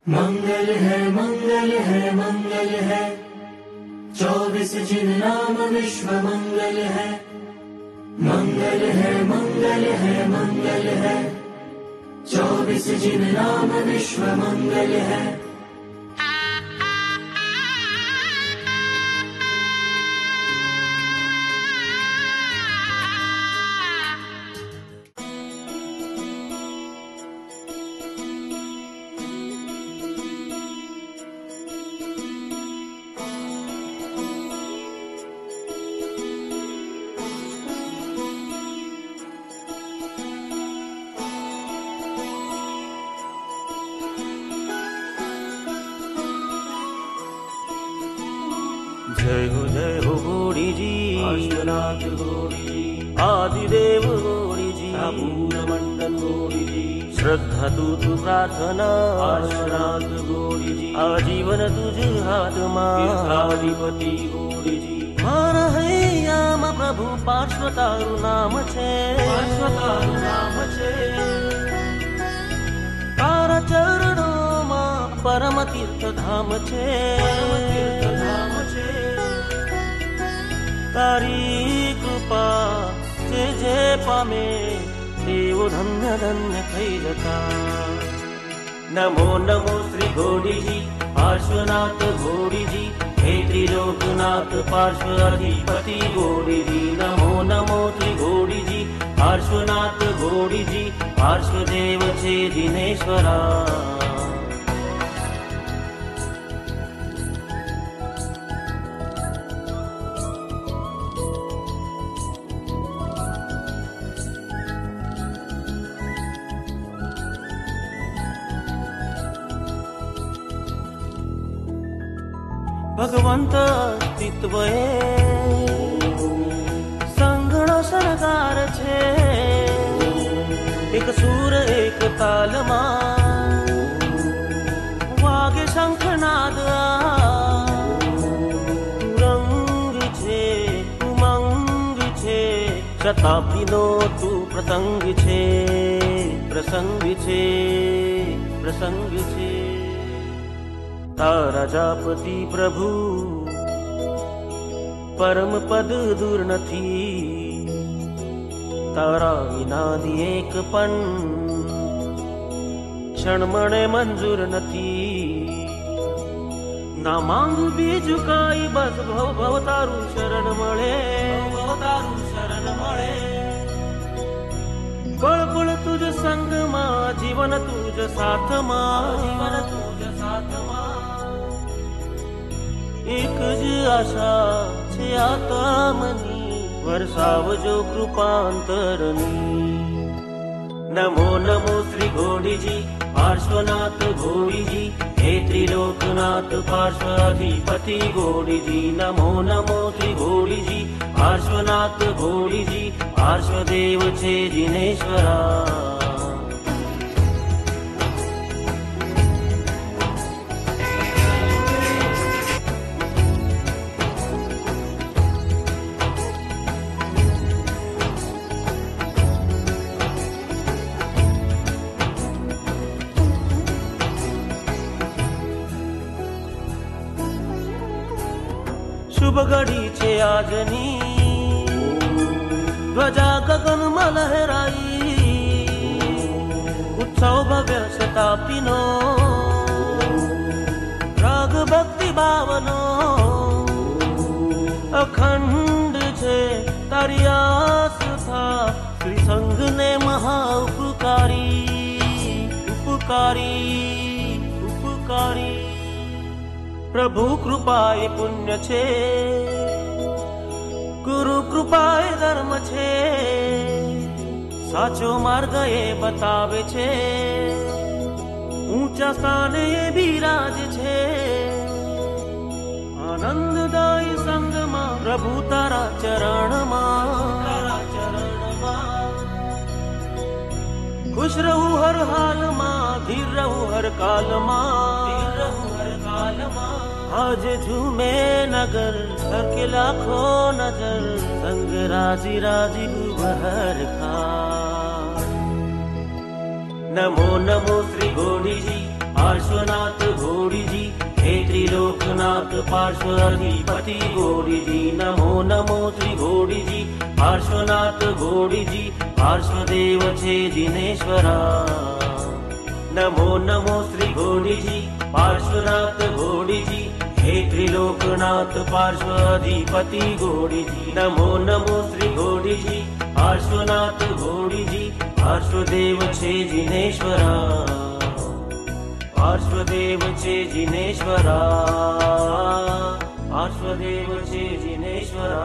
मंगल है मंगल है मंगल है, 24 जिन नाम विश्व मंगल है। मंगल है मंगल है मंगल है, 24 जिन नाम विश्व मंगल है। जय हो गौरी जी, आदिनाथ गौरी जी, आदिदेव गौरी जी, पूर्ण मंडल गौरी जी, श्रद्धा तू प्रार्थना आदिनाथ गौरी जी, आजीवन तुझ हातमा, तीर्थाधिपति गौरी जी, मारा हैयाम प्रभु पार्श्व तारु नाम छे, पार्श्वतारु नाम छे। तारा चरणों परम तीर्थ धाम छे, तीर्थ धाम छे। तारी कृपा जे पामे तेवो धन्य धन्य थई जता। नमो नमो श्री गौरी जी, पार्श्वनाथ गौरी जी, हे त्रिलोकनाथ पार्श्व अधिपति गौरी जी। नमो नमो श्री गौरी जी, पार्श्वनाथ गौरी जी, पार्श्वदेव छे जिनेश्वरा। भगवंत अस्तित्व संगणो सरकार छे, एक सूर एक तालमा वागे शंखनाद। रंग छे उमंग छे, शताब्दीनो तू प्रसंग छे, प्रसंग छे, प्रसंग छे। तारा जापति प्रभु परम पद दूर नथी, तारा विनादी एक पण क्षण मणे मंजूर नथी। ना मांग बीजु काई बस भव भव तारू शरण मळे, भव तारू शरण मळे। पळ पळ तुझ संग मा, जीवन तुझ साथ मा, जीवन तुझ साथ मा। एक ज आशा छे आत्मनी, वरसावजो कृपांतरनी। नमो नमो श्री गौरी जी, पार्श्वनाथ गौरी जी, हे त्रिलोकनाथ पार्श्व अधिपति गौरी जी। नमो नमो श्री गौरी जी, पार्श्वनाथ गौरी जी, पार्श्वदेव छे जिनेश्वरा। शुभ घड़ी छे आजनी, ध्वजा गगन में लहराई। उत्सव भव्य शताब्दीनो, राग भक्ति भावनो। अखंड छे तारी आस्था, श्री संघ ने महा उपकारी, उपकारी, उपकारी। प्रभु कृपाए पुण्य छे, गुरु कृपाए धर्म छे। साचो मार्ग ए बतावे छे, ऊंचा स्थान ए बिराज छे। आनंददायी संग मा प्रभु तारा चरण मा, तारा चरण मा। खुश रहू हर हाल मा, धीर रहू हर काल मा, धीर रहू हर काल मा। आज झूमे नगर घर के लाखों नजर, संग राजी राजी उभर खा। नमो नमो श्री गौरी जी, पार्श्वनाथ पार्श्वनाथ पार्श्वधिपति घोड़ीजी नमो नमो श्री घोड़ीजी पार्श्वनाथ घोड़ीजी पार्श्वदेव छे जिनेश्वरा नमो नमो श्री घोड़ीजी पार्श्वनाथ घोड़ीजी हे त्रिलोकनाथ पार्श्वधिपति घोड़ीजी नमो नमो श्री घोड़ीजी पार्श्वनाथ घोड़ीजी पार्श्वदेव छे जिनेश्वरा पार्श्वदेव छे जिनेश्वरा पार्श्वदेव छे जिनेश्वरा